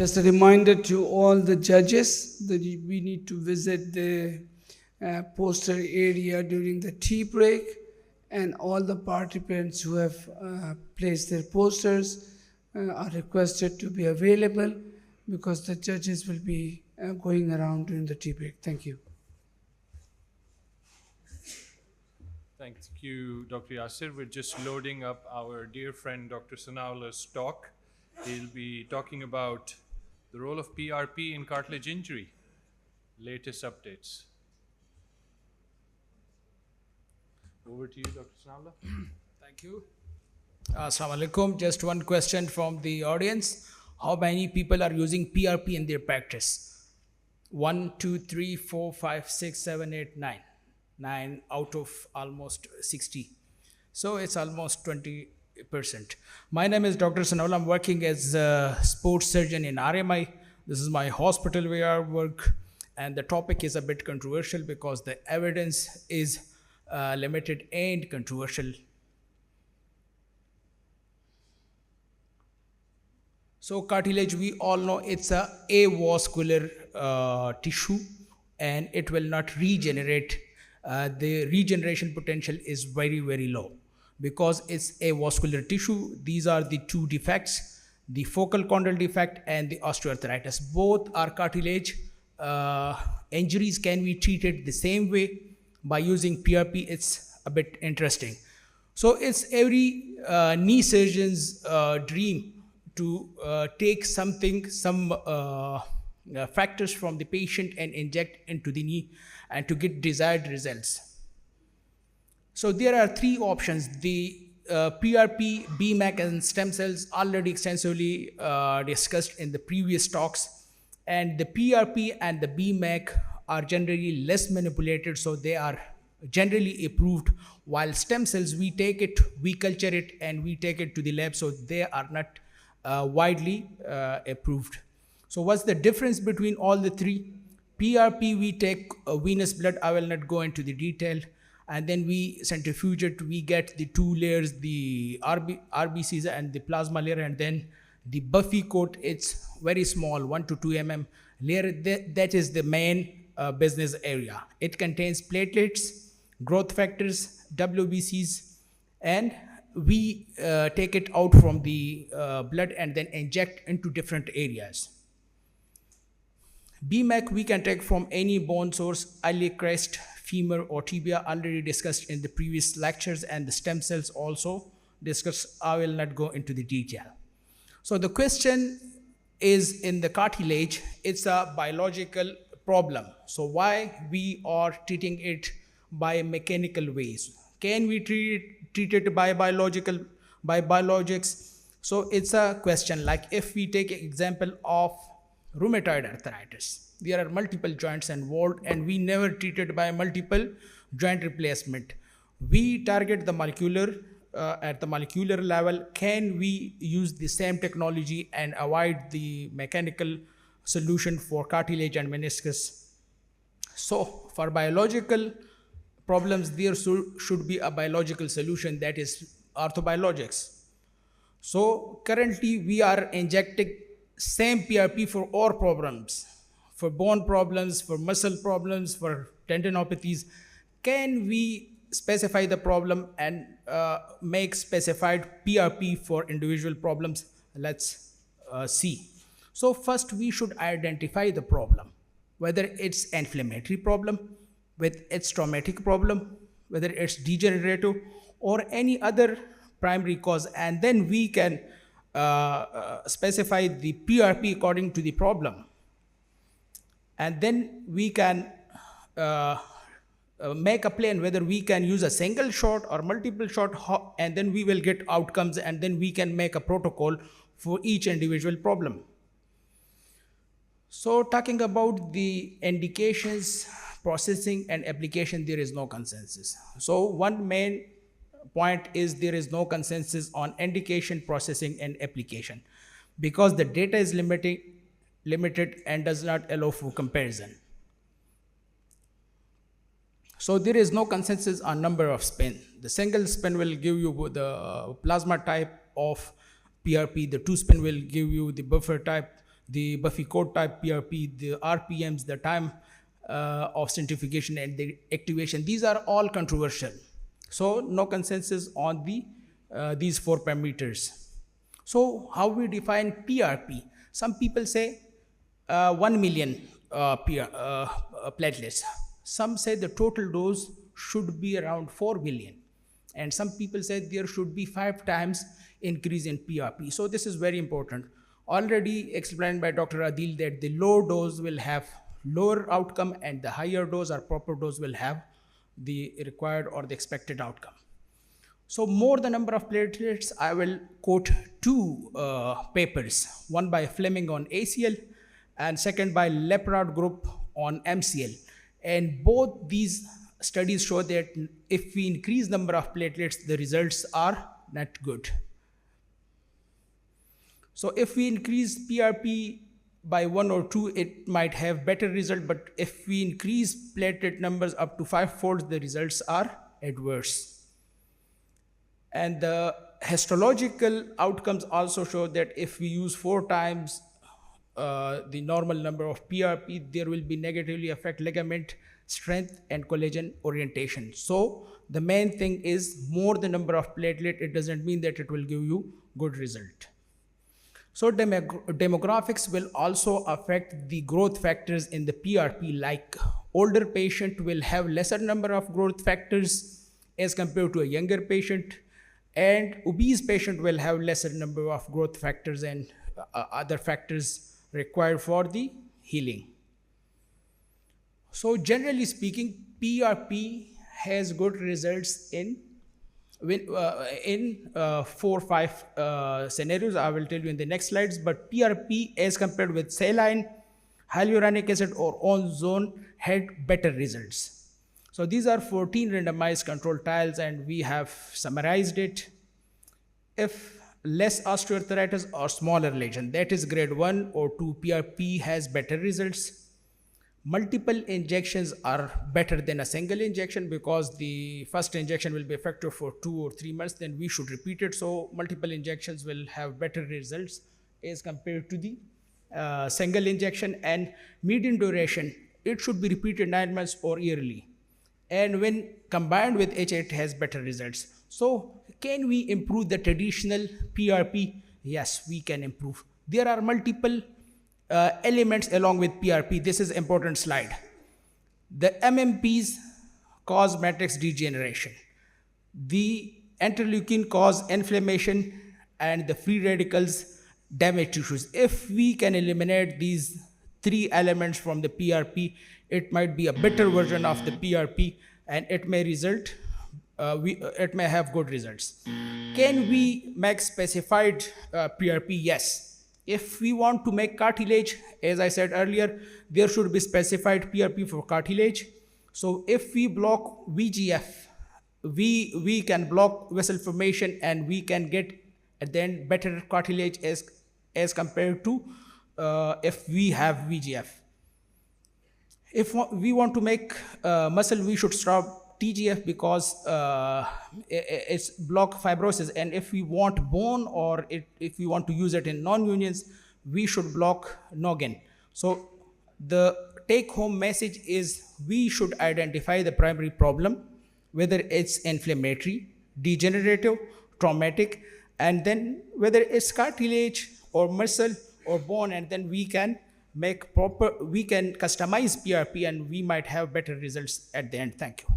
Just a reminder to all the judges that we need to visit the poster area during the tea break, and all the participants who have placed their posters are requested to be available because the judges will be going around during the tea break. Thank you. Thank you, Dr. Yasir. We're just loading up our dear friend Dr. Sanaullah's talk. He'll be talking about the role of PRP in cartilage injury, latest updates. Over to you, Dr. Sanaullah. Thank you. Assalamu alaikum. Just one question from the audience. How many people are using PRP in their practice? 1, 2, 3, 4, 5, 6, 7, 8, 9. 9 out of almost 60. So it's almost 20%. My name is Dr. Sanaullah. I'm working as a sports surgeon in RMI. This is my hospital where I work. And the topic is a bit controversial because the evidence is limited and controversial. So cartilage, we all know it's a avascular tissue and it will not regenerate. The regeneration potential is very, very low because it's avascular tissue. These are the two defects, the focal condyle defect and the osteoarthritis. Both are cartilage injuries. Can be treated the same way by using PRP? It's a bit interesting. So it's every knee surgeon's dream to take some factors from the patient and inject into the knee and to get desired results. So there are three options. The PRP, BMAC and stem cells already extensively discussed in the previous talks, and the PRP and the BMAC are generally less manipulated, so they are generally approved, while stem cells, we take it, we culture it and we take it to the lab, so they are not widely approved. So what's the difference between all the three? PRP, we take venous blood. I will not go into the detail. And then we centrifuge it. We get the two layers, the RBCs and the plasma layer. And then the buffy coat, it's very small, 1 to 2 mm layer. That is the main business area. It contains platelets, growth factors, WBCs, and we take it out from the blood and then inject into different areas. BMAC we can take from any bone source, iliac crest, femur or tibia, already discussed in the previous lectures, and the stem cells also discussed. I will not go into the detail. So the question is, in the cartilage, it's a biological problem. So why we are treating it by mechanical ways? Can we treat it by biologics? So it's a question. Like if we take an example of rheumatoid arthritis, there are multiple joints involved and we never treat it by multiple joint replacement. We target the molecular at the molecular level. Can we use the same technology and avoid the mechanical solution for cartilage and meniscus? So for biological problems, there should be a biological solution, that is orthobiologics. So currently we are injecting same PRP for all problems, for bone problems, for muscle problems, for tendinopathies. Can we specify the problem and make specified PRP for individual problems? Let's see. So first we should identify the problem, whether it's inflammatory problem, with its traumatic problem, whether it's degenerative or any other primary cause, and then we can specify the PRP according to the problem. And then we can make a plan whether we can use a single shot or multiple shot, and then we will get outcomes, and then we can make a protocol for each individual problem. So talking about the indications, processing and application, there is no consensus. So one main point is there is no consensus on indication, processing and application because the data is limited and does not allow for comparison. So there is no consensus on number of spin. The single spin will give you the plasma type of PRP, the two spin will give you the buffer type, the Buffy code type PRP, the RPMs, the time of centrifugation and the activation, these are all controversial. So no consensus on these 4 parameters. So how we define PRP? Some people say 1 million platelets. Some say the total dose should be around 4 million. And some people say there should be 5 times increase in PRP. So this is very important. Already explained by Dr. Adil that the low dose will have lower outcome and the higher dose or proper dose will have the required or the expected outcome. So more the number of platelets, I will quote 2 papers, one by Fleming on ACL and second by Leprard group on MCL. And both these studies show that if we increase number of platelets, the results are not good. So if we increase PRP by 1 or 2, it might have better result, but if we increase platelet numbers up to 5-fold, the results are adverse. And the histological outcomes also show that if we use 4 times the normal number of PRP, there will be negatively affect ligament strength and collagen orientation. So the main thing is more the number of platelet, it doesn't mean that it will give you good result. So demographics will also affect the growth factors in the PRP, like older patient will have lesser number of growth factors as compared to a younger patient, and obese patient will have lesser number of growth factors and other factors required for the healing. So generally speaking, PRP has good results in 4-5 scenarios. I will tell you in the next slides, but PRP as compared with saline, hyaluronic acid or ozone had better results. So these are 14 randomized controlled trials and we have summarized it. If less osteoarthritis or smaller lesion, that is grade 1 or 2, PRP has better results. Multiple injections are better than a single injection because the first injection will be effective for 2 or 3 months, then we should repeat it. So multiple injections will have better results as compared to the single injection. And median duration, it should be repeated 9 months or yearly. And when combined with HA, it has better results. So can we improve the traditional PRP? Yes, we can improve. There are multiple elements along with PRP. This is important slide. The MMPs cause matrix degeneration. The interleukin cause inflammation and the free radicals damage tissues. If we can eliminate these 3 elements from the PRP, it might be a better version of the PRP and it may result, it may have good results. Can we make specified PRP? Yes. If we want to make cartilage, as I said earlier, there should be specified PRP for cartilage. So if we block VGF, we can block vessel formation and we can get at the end better cartilage as compared to if we have VGF. If we want to make muscle, we should stop TGF because it's block fibrosis, and if we want bone or if we want to use it in non-unions, we should block noggin. So the take-home message is we should identify the primary problem, whether it's inflammatory, degenerative, traumatic, and then whether it's cartilage or muscle or bone, and then we can make we can customize PRP and we might have better results at the end. Thank you.